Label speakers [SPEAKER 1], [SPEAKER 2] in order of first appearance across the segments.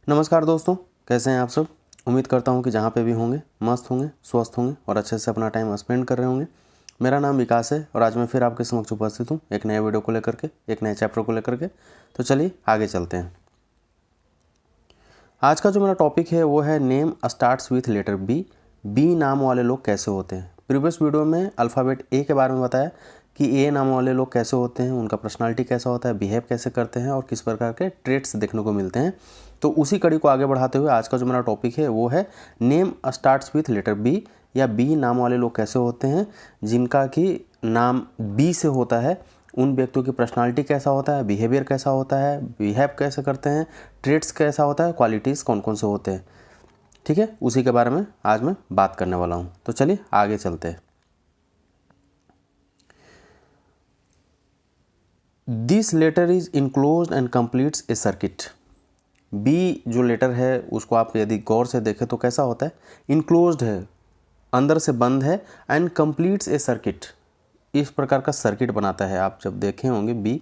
[SPEAKER 1] नमस्कार दोस्तों, कैसे हैं आप सब। उम्मीद करता हूं कि जहां पे भी होंगे मस्त होंगे, स्वस्थ होंगे और अच्छे से अपना टाइम स्पेंड कर रहे होंगे। मेरा नाम विकास है और आज मैं फिर आपके समक्ष उपस्थित हूं एक नए वीडियो को लेकर के, एक नए चैप्टर को लेकर के। तो चलिए आगे चलते हैं। आज का जो मेरा टॉपिक है वो है name starts with letter B. B नाम वाले लोग कैसे होते हैं। प्रीवियस वीडियो में अल्फ़ाबेट ए के बारे में बताया कि ए नाम वाले लोग कैसे होते हैं, उनका पर्सनालिटी कैसा होता है, बिहेव कैसे करते हैं और किस प्रकार के ट्रेट्स देखने को मिलते हैं। तो उसी कड़ी को आगे बढ़ाते हुए आज का जो मेरा टॉपिक है वो है name starts with letter B, या बी नाम वाले लोग कैसे होते हैं जिनका कि नाम बी से होता है। उन व्यक्तियों की पर्सनालिटी कैसा होता है, बिहेवियर कैसा होता है, बिहेव कैसे करते हैं, ट्रेट्स कैसा होता है, क्वालिटीज़ कौन कौन से होते हैं। ठीक है, उसी के बारे में आज मैं बात करने वाला हूँ। तो चलिए आगे चलते हैं। This letter is enclosed and completes a circuit. B जो लेटर है उसको आप यदि गौर से देखें तो कैसा होता है, इनक्लोज्ड है, अंदर से बंद है, एंड कंप्लीट्स ए सर्किट, इस प्रकार का सर्किट बनाता है। आप जब देखे होंगे बी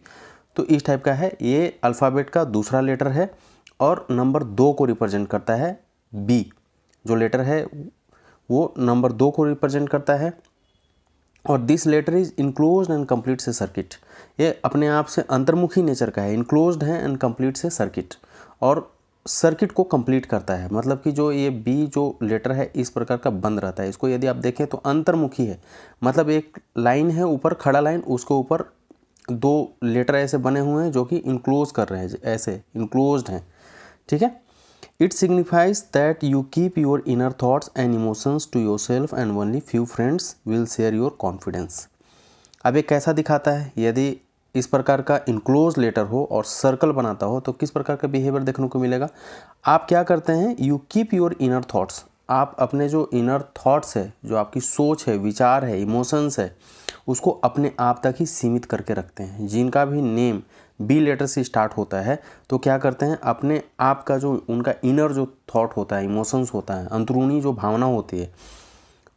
[SPEAKER 1] तो इस टाइप का है। ये अल्फ़ाबेट का दूसरा लेटर है और नंबर 2 को रिप्रेजेंट करता है। बी जो लेटर है वो नंबर 2 को रिप्रेजेंट करता है। और this letter is enclosed and completes a circuit, ये अपने आप से अंतर्मुखी नेचर का है, इनक्लोज्ड है एंड कंप्लीट्स ए सर्किट, और सर्किट को कंप्लीट करता है। मतलब कि जो ये बी जो लेटर है इस प्रकार का बंद रहता है। इसको यदि आप देखें तो अंतर्मुखी है, मतलब एक लाइन है ऊपर खड़ा लाइन, उसके ऊपर 2 लेटर ऐसे बने हुए हैं जो कि इनक्लोज कर रहे हैं, ऐसे इनक्लोज्ड हैं। ठीक है। It signifies that you keep your inner thoughts and emotions to yourself and only few friends will share your confidence. अब ये कैसा दिखाता है, यदि इस प्रकार का इनक्लोज लेटर हो और सर्कल बनाता हो तो किस प्रकार का बिहेवियर देखने को मिलेगा। आप क्या करते हैं, you keep your inner thoughts, आप अपने जो इनर थॉट्स है, जो आपकी सोच है, विचार है, इमोशंस है, उसको अपने आप तक ही सीमित करके रखते हैं। जिनका भी नेम बी लेटर से स्टार्ट होता है तो क्या करते हैं, अपने आप का जो उनका इनर जो थॉट होता है, इमोशंस होता है, अंदरूनी जो भावना होती है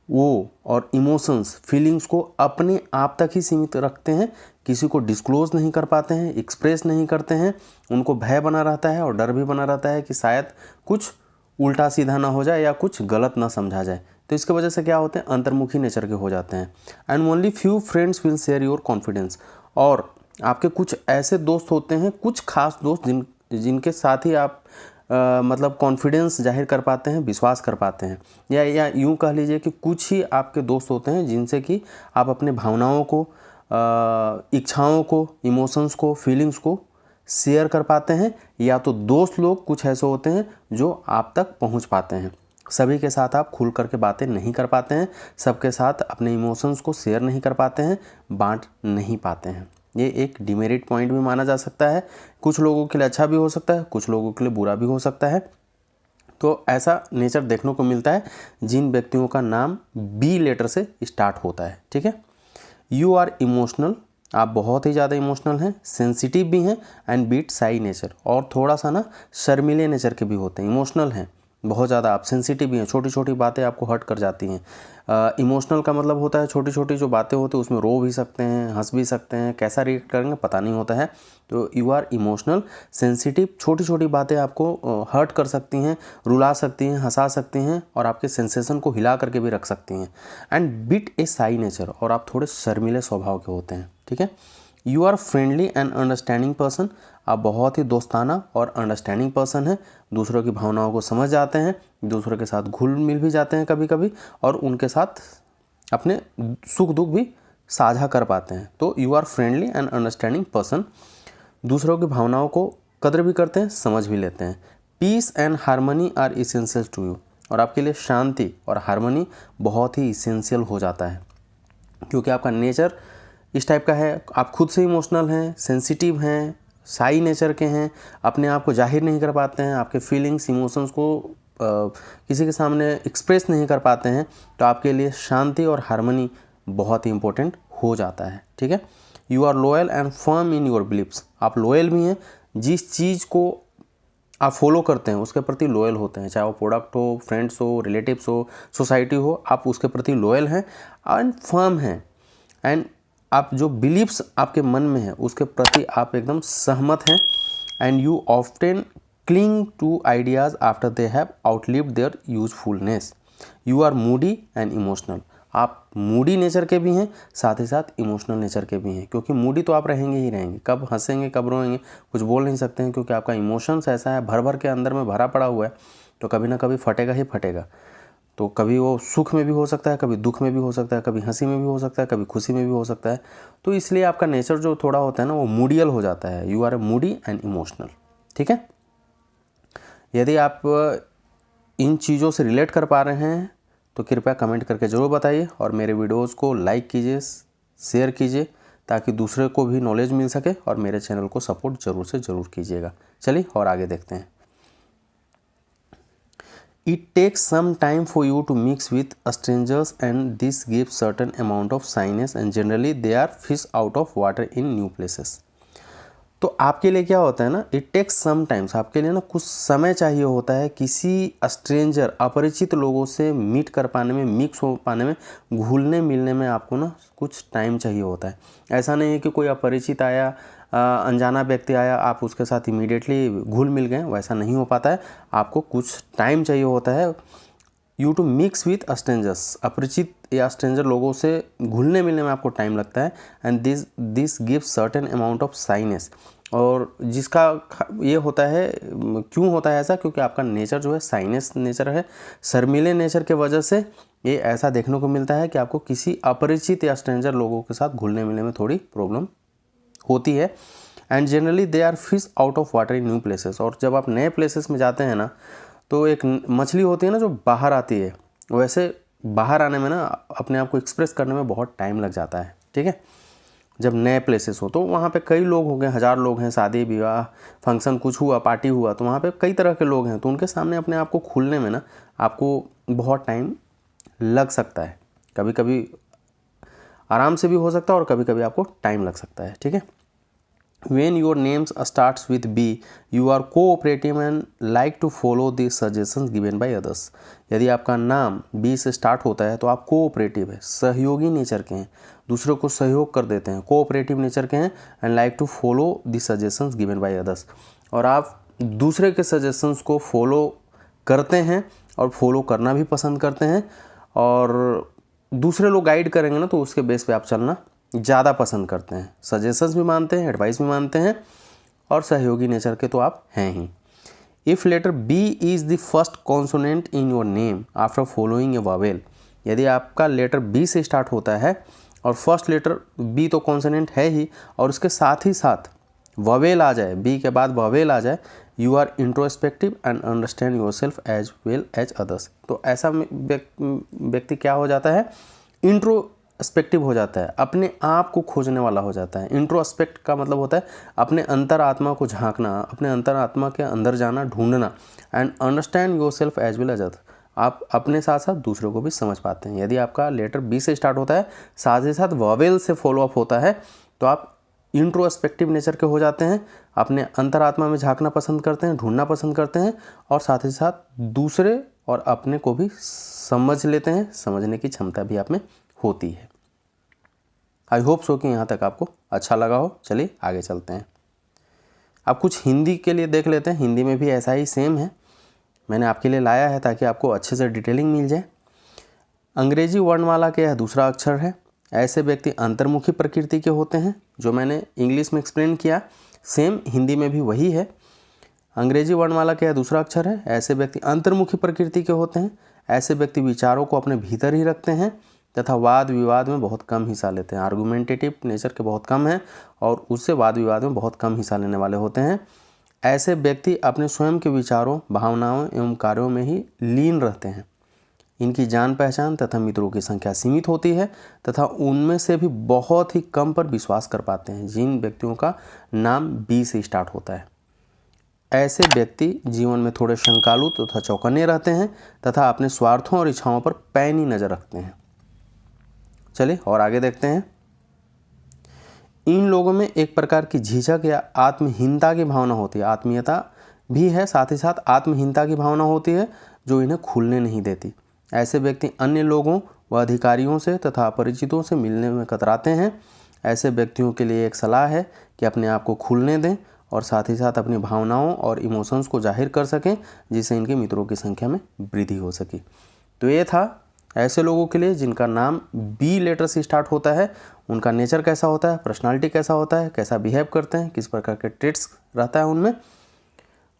[SPEAKER 1] वो, और इमोशंस फीलिंग्स को अपने आप तक ही सीमित रखते हैं। किसी को डिस्क्लोज नहीं कर पाते हैं, एक्सप्रेस नहीं करते हैं। उनको भय बना रहता है और डर भी बना रहता है कि शायद कुछ उल्टा सीधा ना हो जाए या कुछ गलत ना समझा जाए। तो इसके वजह से क्या होते हैं, अंतर्मुखी नेचर के हो जाते हैं। And only few friends will share your confidence, और आपके कुछ ऐसे दोस्त होते हैं, कुछ खास दोस्त जिनके साथ ही आप मतलब कॉन्फिडेंस जाहिर कर पाते हैं, विश्वास कर पाते हैं, या यूँ कह लीजिए कि कुछ ही आपके दोस्त होते हैं जिनसे कि आप अपने भावनाओं को, इच्छाओं को, इमोशंस को, फीलिंग्स को शेयर कर पाते हैं। या तो दोस्त लोग कुछ ऐसे होते हैं जो आप तक पहुंच पाते हैं। सभी के साथ आप खुल करके बातें नहीं कर पाते हैं, सबके साथ अपने इमोशंस को शेयर नहीं कर पाते हैं, बांट नहीं पाते हैं। ये एक डिमेरिट पॉइंट भी माना जा सकता है। कुछ लोगों के लिए अच्छा भी हो सकता है, कुछ लोगों के लिए बुरा भी हो सकता है। तो ऐसा नेचर देखने को मिलता है जिन व्यक्तियों का नाम बी लेटर से स्टार्ट होता है। ठीक है। यू आर इमोशनल, आप बहुत ही ज़्यादा इमोशनल हैं, सेंसिटिव भी हैं, एंड बीट साई नेचर, और थोड़ा सा ना शर्मीले नेचर के भी होते हैं। इमोशनल हैं बहुत ज़्यादा, आप सेंसिटिव भी हैं, छोटी छोटी बातें आपको हर्ट कर जाती हैं। इमोशनल का मतलब होता है छोटी छोटी जो बातें होती हैं उसमें रो भी सकते हैं, हंस भी सकते हैं, कैसा रिएक्ट करेंगे पता नहीं होता है। तो यू आर इमोशनल, सेंसिटिव, छोटी छोटी बातें आपको हर्ट कर सकती हैं, रुला सकती हैं, हंसा सकती हैं, और आपके सेंसेशन को हिला करके भी रख सकती हैं। And bit A Sai nature, और आप थोड़े शर्मीले स्वभाव के होते हैं। ठीक है। You are friendly and understanding person, आप बहुत ही दोस्ताना और अंडरस्टैंडिंग पर्सन हैं, दूसरों की भावनाओं को समझ जाते हैं, दूसरों के साथ घुल मिल भी जाते हैं कभी कभी, और उनके साथ अपने सुख दुख भी साझा कर पाते हैं। तो you are friendly and understanding person, दूसरों की भावनाओं को कदर भी करते हैं, समझ भी लेते हैं। Peace and harmony are essential to you, और आपके लिए शांति और हारमोनी बहुत ही इसेंशियल हो जाता है, क्योंकि आपका नेचर इस टाइप का है। आप खुद से इमोशनल हैं, सेंसिटिव हैं, साई नेचर के हैं, अपने आप को जाहिर नहीं कर पाते हैं, आपके फीलिंग्स इमोशंस को किसी के सामने एक्सप्रेस नहीं कर पाते हैं। तो आपके लिए शांति और हारमोनी बहुत ही इंपॉर्टेंट हो जाता है। ठीक है। You are loyal and firm in your believes, आप लॉयल भी हैं, जिस चीज़ को आप फॉलो करते हैं उसके प्रति लॉयल होते हैं, चाहे वो प्रोडक्ट हो, फ्रेंड्स हो, रिलेटिव्स हो, सोसाइटी हो, आप उसके प्रति लॉयल हैं एंड फर्म हैं। एंड आप जो बिलीव्स आपके मन में है उसके प्रति आप एकदम सहमत हैं। And you often cling to ideas after they have outlived their usefulness. You are moody and emotional. आप मूडी नेचर के भी हैं, साथ ही साथ इमोशनल नेचर के भी हैं, क्योंकि मूडी तो आप रहेंगे ही रहेंगे, कब हंसेंगे कब रोएंगे कुछ बोल नहीं सकते हैं, क्योंकि आपका इमोशंस ऐसा है भर भर के अंदर में भरा पड़ा हुआ है, तो कभी ना कभी फटेगा ही फटेगा। तो कभी वो सुख में भी हो सकता है, कभी दुख में भी हो सकता है, कभी हंसी में भी हो सकता है, कभी खुशी में भी हो सकता है। तो इसलिए आपका नेचर जो थोड़ा होता है ना वो मूडियल हो जाता है। You are a moody and emotional. ठीक है, यदि आप इन चीज़ों से रिलेट कर पा रहे हैं तो कृपया कमेंट करके ज़रूर बताइए, और मेरे वीडियोस को लाइक कीजिए, शेयर कीजिए, ताकि दूसरे को भी नॉलेज मिल सके, और मेरे चैनल को सपोर्ट ज़रूर से ज़रूर कीजिएगा। चलिए और आगे देखते हैं। It takes some time for you to mix with strangers, and this gives certain amount of shyness, and generally they are fish out of water in new places. तो आपके लिए क्या होता है ना, इट टेक्स सम टाइम्स, आपके लिए ना कुछ समय चाहिए होता है किसी स्ट्रेंजर अपरिचित लोगों से मीट कर पाने में, मिक्स हो पाने में, घुलने मिलने में आपको ना कुछ टाइम चाहिए होता है। ऐसा नहीं है कि कोई अपरिचित आया, अनजाना व्यक्ति आया, आप उसके साथ इमीडिएटली घुल मिल गए, वैसा नहीं हो पाता है। आपको कुछ टाइम चाहिए होता है you to mix with strangers, अपरिचित या स्ट्रेंजर लोगों से घुलने मिलने में आपको टाइम लगता है। And this gives certain amount of shyness, और जिसका ये होता है, क्यों होता है ऐसा, क्योंकि आपका नेचर जो है शाइनेस नेचर है, शर्मीले नेचर के वजह से ये ऐसा देखने को मिलता है कि आपको किसी अपरिचित या स्ट्रेंजर लोगों के साथ घुलने मिलने में थोड़ी प्रॉब्लम होती है। And generally they are fish out of water in new places, और जब आप नए प्लेसेस में जाते हैं ना, तो एक मछली होती है ना जो बाहर आती है, वैसे बाहर आने में ना अपने आप को एक्सप्रेस करने में बहुत टाइम लग जाता है। ठीक है, जब नए प्लेसेस हो तो वहाँ पे कई लोग हो गए, 1000 लोग हैं, शादी विवाह फंक्शन कुछ हुआ, पार्टी हुआ, तो वहाँ पे कई तरह के लोग हैं, तो उनके सामने अपने आप को खुलने में ना आपको बहुत टाइम लग सकता है। कभी कभी आराम से भी हो सकता है और कभी कभी आपको टाइम लग सकता है। ठीक है, When your names starts with B, you are cooperative and like to follow the suggestions given by others. यदि आपका नाम B से स्टार्ट होता है तो आप कोऑपरेटिव है, सहयोगी नेचर के हैं, दूसरों को सहयोग कर देते हैं, कोऑपरेटिव नेचर के हैं, and like to follow the suggestions given by others, और आप दूसरे के सजेशंस को फॉलो करते हैं और फॉलो करना भी पसंद करते हैं, और दूसरे लोग गाइड करेंगे ना तो उसके बेस पे आप चलना ज़्यादा पसंद करते हैं, सजेशंस भी मानते हैं, एडवाइस भी मानते हैं, और सहयोगी नेचर के तो आप हैं ही। If letter B is the first consonant in your name after following a vowel, यदि आपका लेटर बी से स्टार्ट होता है और फर्स्ट लेटर बी तो कॉन्सोनेंट है ही, और उसके साथ ही साथ वावेल आ जाए, बी के बाद वावेल आ जाए, you are introspective and understand yourself as well as others. तो ऐसा व्यक्ति क्या हो जाता है, इंट्रोस्पेक्टिव हो जाता है, अपने आप को खोजने वाला हो जाता है। इंट्रोस्पेक्ट का मतलब होता है अपने अंतरात्मा को झांकना, अपने अंतरात्मा के अंदर जाना, ढूंढना, and understand yourself as well as others, आप अपने साथ साथ दूसरों को भी समझ पाते हैं। यदि आपका लेटर बी से स्टार्ट होता है, साथ ही साथ वावेल से फॉलो अप होता है, तो आप इंट्रोस्पेक्टिव नेचर के हो जाते हैं, अपने अंतरात्मा में झांकना पसंद करते हैं, ढूंढना पसंद करते हैं, और साथ ही साथ दूसरे और अपने को भी समझ लेते हैं, समझने की क्षमता भी आप में होती है। आई होप सो कि यहाँ तक आपको अच्छा लगा हो। चलिए आगे चलते हैं। अब कुछ हिंदी के लिए देख लेते हैं। हिंदी में भी ऐसा ही सेम है, मैंने आपके लिए लाया है ताकि आपको अच्छे से डिटेलिंग मिल जाए। अंग्रेजी वर्णमाला के यह दूसरा अक्षर है। ऐसे व्यक्ति अंतर्मुखी प्रकृति के होते हैं, जो मैंने इंग्लिश में एक्सप्लेन किया, सेम हिंदी में भी वही है। अंग्रेजी वर्णमाला का यह दूसरा अक्षर है। ऐसे व्यक्ति अंतर्मुखी प्रकृति के होते हैं। ऐसे व्यक्ति विचारों को अपने भीतर ही रखते हैं तथा वाद विवाद में बहुत कम हिस्सा लेते हैं। आर्गुमेंटेटिव नेचर के बहुत कम हैं और उससे वाद विवाद में बहुत कम हिस्सा लेने वाले होते हैं। ऐसे व्यक्ति अपने स्वयं के विचारों, भावनाओं एवं कार्यों में ही लीन रहते हैं। इनकी जान पहचान तथा मित्रों की संख्या सीमित होती है तथा उनमें से भी बहुत ही कम पर विश्वास कर पाते हैं जिन व्यक्तियों का नाम बी से स्टार्ट होता है। ऐसे व्यक्ति जीवन में थोड़े शंकालु तथा चौकन्ने रहते हैं तथा अपने स्वार्थों और इच्छाओं पर पैनी नज़र रखते हैं। चलिए और आगे देखते हैं। इन लोगों में एक प्रकार की झिझक या आत्महीनता की भावना होती है। आत्मीयता भी है, साथ ही साथ आत्महीनता की भावना होती है जो इन्हें खुलने नहीं देती। ऐसे व्यक्ति अन्य लोगों व अधिकारियों से तथा अपरिचितों से मिलने में कतराते हैं। ऐसे व्यक्तियों के लिए एक सलाह है कि अपने आप को खुलने दें और साथ ही साथ अपनी भावनाओं और इमोशंस को जाहिर कर सकें, जिससे इनके मित्रों की संख्या में वृद्धि हो सके। तो ये था ऐसे लोगों के लिए जिनका नाम बी लेटर से स्टार्ट होता है, उनका नेचर कैसा होता है, पर्सनालिटी कैसा होता है, कैसा बिहेव करते हैं, किस प्रकार के ट्रेट्स रहता है उनमें।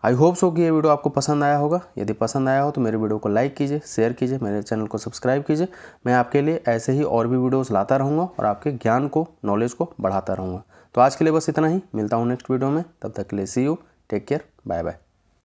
[SPEAKER 1] आई होप सो कि ये वीडियो आपको पसंद आया होगा। यदि पसंद आया हो तो मेरे वीडियो को लाइक कीजिए, शेयर कीजिए, मेरे चैनल को सब्सक्राइब कीजिए। मैं आपके लिए ऐसे ही और भी वीडियोस लाता रहूँगा और आपके ज्ञान को, नॉलेज को बढ़ाता रहूँगा। तो आज के लिए बस इतना ही, मिलता हूँ नेक्स्ट वीडियो में। तब तक के लिए see you, take care, bye bye.